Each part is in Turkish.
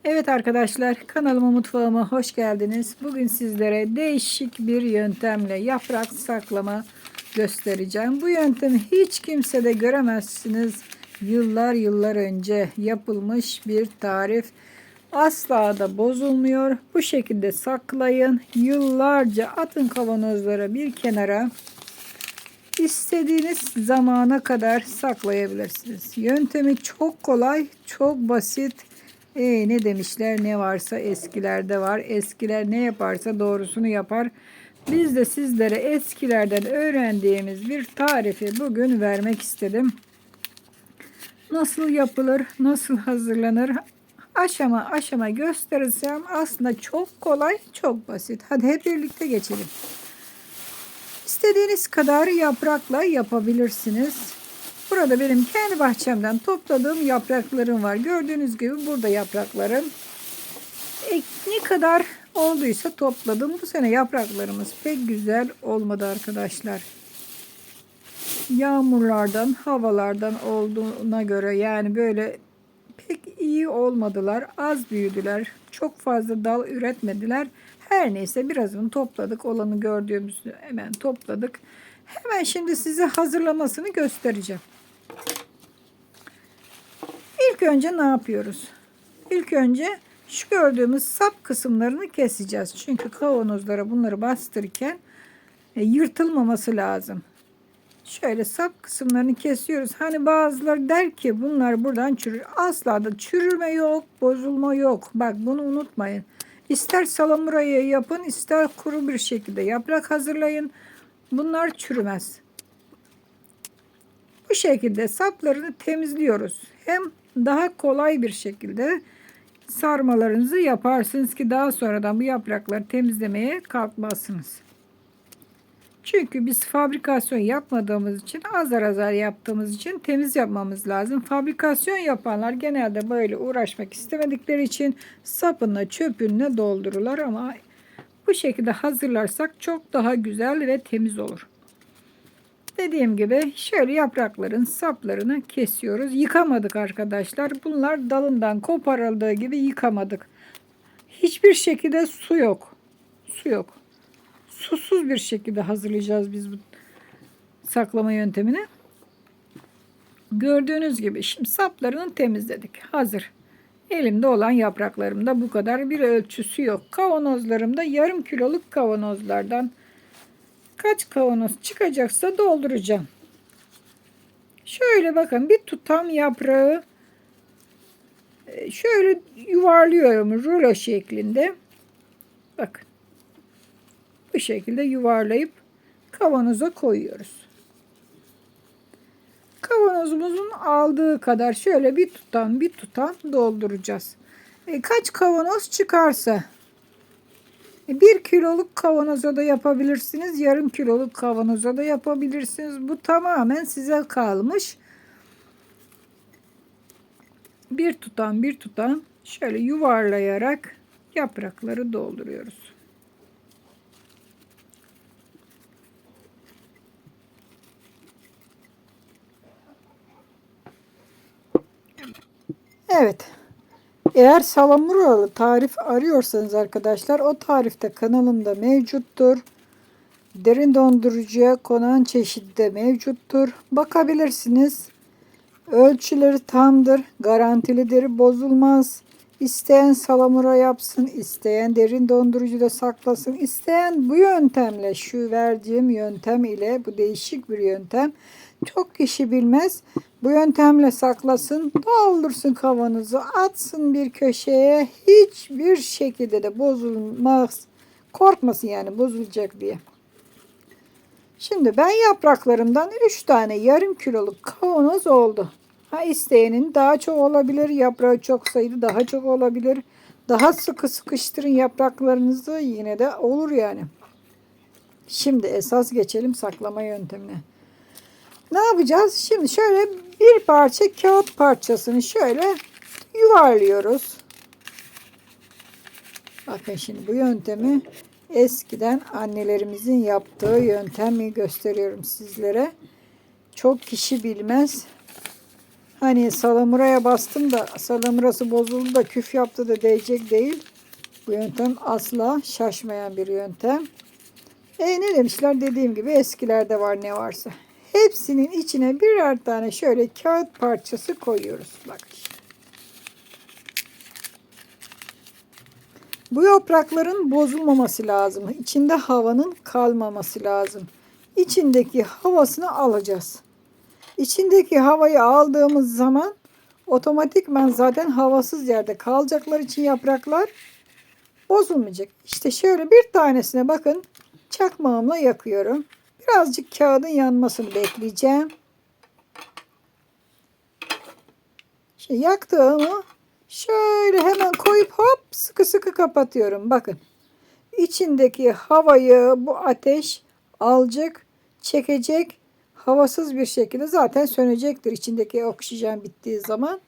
Evet arkadaşlar, kanalıma mutfağıma hoş geldiniz. Bugün sizlere değişik bir yöntemle yaprak saklama göstereceğim. Bu yöntemi hiç kimsede göremezsiniz. Yıllar önce yapılmış bir tarif. Asla da bozulmuyor. Bu şekilde saklayın. Yıllarca atın kavanozlara bir kenara. İstediğiniz zamana kadar saklayabilirsiniz. Yöntemi çok kolay, çok basit. Ne demişler? Ne varsa eskilerde var. Eskiler ne yaparsa doğrusunu yapar. Biz de sizlere eskilerden öğrendiğimiz bir tarifi bugün vermek istedim. Nasıl yapılır, nasıl hazırlanır? Aşama aşama göstereceğim. Aslında çok kolay, çok basit. Hadi hep birlikte geçelim. İstediğiniz kadar yaprakla yapabilirsiniz. Burada benim kendi bahçemden topladığım yapraklarım var. Gördüğünüz gibi burada yapraklarım. Ne kadar olduysa topladım. Bu sene yapraklarımız pek güzel olmadı arkadaşlar. Yağmurlardan, havalardan olduğuna göre yani böyle pek iyi olmadılar. Az büyüdüler. Çok fazla dal üretmediler. Her neyse birazını topladık. Olanı gördüğümüzü hemen topladık. Hemen şimdi size hazırlamasını göstereceğim. İlk önce ne yapıyoruz? İlk önce şu gördüğümüz sap kısımlarını keseceğiz. Çünkü kavanozlara bunları bastırırken yırtılmaması lazım. Şöyle sap kısımlarını kesiyoruz. Hani bazıları der ki bunlar buradan çürür. Asla da çürüme yok, bozulma yok. Bak bunu unutmayın. İster salamurayı yapın, ister kuru bir şekilde yaprak hazırlayın. Bunlar çürümez. Bu şekilde saplarını temizliyoruz. Hem daha kolay bir şekilde sarmalarınızı yaparsınız ki daha sonradan bu yaprakları temizlemeye kalkmazsınız. Çünkü biz fabrikasyon yapmadığımız için azar azar yaptığımız için temiz yapmamız lazım. Fabrikasyon yapanlar genelde böyle uğraşmak istemedikleri için sapını çöpünle doldururlar ama bu şekilde hazırlarsak çok daha güzel ve temiz olur. Dediğim gibi şöyle yaprakların saplarını kesiyoruz. Yıkamadık arkadaşlar. Bunlar dalından koparıldığı gibi yıkamadık. Hiçbir şekilde su yok. Su yok. Susuz bir şekilde hazırlayacağız biz bu saklama yöntemini. Gördüğünüz gibi şimdi saplarını temizledik. Hazır. Elimde olan yapraklarımda bu kadar, bir ölçüsü yok. Kavanozlarımda yarım kiloluk kavanozlardan kaç kavanoz çıkacaksa dolduracağım. Şöyle bakın, bir tutam yaprağı şöyle yuvarlıyorum rulo şeklinde. Bakın. Bu şekilde yuvarlayıp kavanoza koyuyoruz. Kavanozumuzun aldığı kadar şöyle bir tutam dolduracağız. Kaç kavanoz çıkarsa 1 kiloluk kavanoza da yapabilirsiniz. Yarım kiloluk kavanoza da yapabilirsiniz. Bu tamamen size kalmış. Bir tutam şöyle yuvarlayarak yaprakları dolduruyoruz. Evet. Eğer salamuralı tarif arıyorsanız arkadaşlar, o tarifte kanalımda mevcuttur. Derin dondurucuya konan çeşidi de mevcuttur. Bakabilirsiniz. Ölçüleri tamdır, garantilidir, bozulmaz. İsteyen salamura yapsın, isteyen derin dondurucuda saklasın, isteyen bu yöntemle, şu verdiğim yöntem ile, bu değişik bir yöntem, çok kişi bilmez. Bu yöntemle saklasın, doldursun kavanozu, atsın bir köşeye, hiçbir şekilde de bozulmaz. Korkmasın yani bozulacak diye. Şimdi ben yapraklarımdan 3 tane yarım kiloluk kavanoz oldu. Ha, isteyenin daha çok olabilir. Yaprağı çok sayıda daha çok olabilir. Daha sıkı sıkıştırın yapraklarınızı, yine de olur yani. Şimdi esas geçelim saklama yöntemine. Ne yapacağız? Şimdi şöyle bir parça kağıt parçasını şöyle yuvarlıyoruz. Bakın şimdi bu yöntemi eskiden annelerimizin yaptığı yöntemi gösteriyorum sizlere. Çok kişi bilmez. Hani salamuraya bastım da salamurası bozuldu da küf yaptı da diyecek değil. Bu yöntem asla şaşmayan bir yöntem. Ne demişler, dediğim gibi eskilerde var ne varsa. Hepsinin içine birer tane şöyle kağıt parçası koyuyoruz. Bak işte. Bu yaprakların bozulmaması lazım. İçinde havanın kalmaması lazım. İçindeki havasını alacağız. İçindeki havayı aldığımız zaman otomatikman zaten havasız yerde kalacaklar için yapraklar bozulmayacak. İşte şöyle bir tanesine bakın, çakmağımla yakıyorum. Birazcık kağıdın yanmasını bekleyeceğim. İşte yaktığımı şöyle hemen koyup hop sıkı sıkı kapatıyorum. Bakın. İçindeki havayı bu ateş alacak, çekecek. Havasız bir şekilde zaten sönecektir içindeki oksijen bittiği zaman.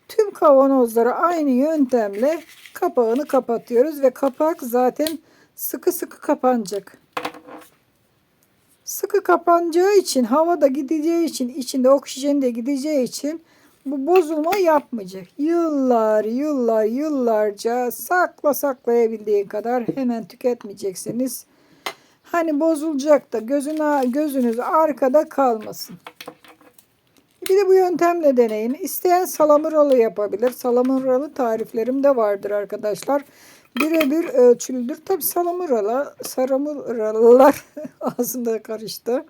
Tüm kavanozlara aynı yöntemle kapağını kapatıyoruz ve kapak zaten sıkı sıkı kapanacak. Sıkı kapanacağı için, hava da gideceği için, içinde oksijen de gideceği için bu bozulma yapmayacak. Yıllarca saklayabildiğin kadar, hemen tüketmeyeceksiniz. Hani bozulacak da gözünüz arkada kalmasın. Bir de bu yöntemle deneyin. İsteyen salamuralı yapabilir. Salamuralı tariflerim de vardır arkadaşlar. Birebir ölçülüdür. Tabi salamuralar ağzımda karıştı.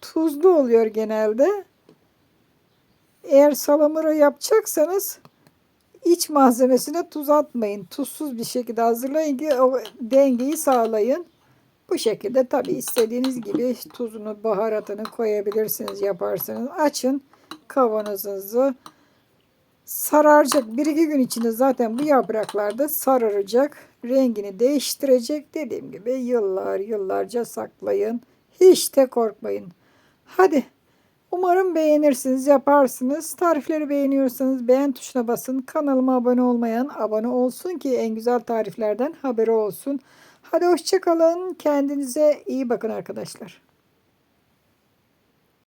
Tuzlu oluyor genelde. Eğer salamura yapacaksanız iç malzemesine tuz atmayın. Tuzsuz bir şekilde hazırlayın ki o dengeyi sağlayın. Bu şekilde tabi istediğiniz gibi tuzunu, baharatını koyabilirsiniz, yaparsınız. Açın kavanozunuzu. Sararacak. 1-2 gün içinde zaten bu yapraklar da sararacak. Rengini değiştirecek. Dediğim gibi yıllarca saklayın. Hiç de korkmayın. Hadi. Umarım beğenirsiniz, yaparsınız. Tarifleri beğeniyorsanız beğen tuşuna basın. Kanalıma abone olmayan abone olsun ki en güzel tariflerden haberi olsun. Hadi hoşça kalın. Kendinize iyi bakın arkadaşlar.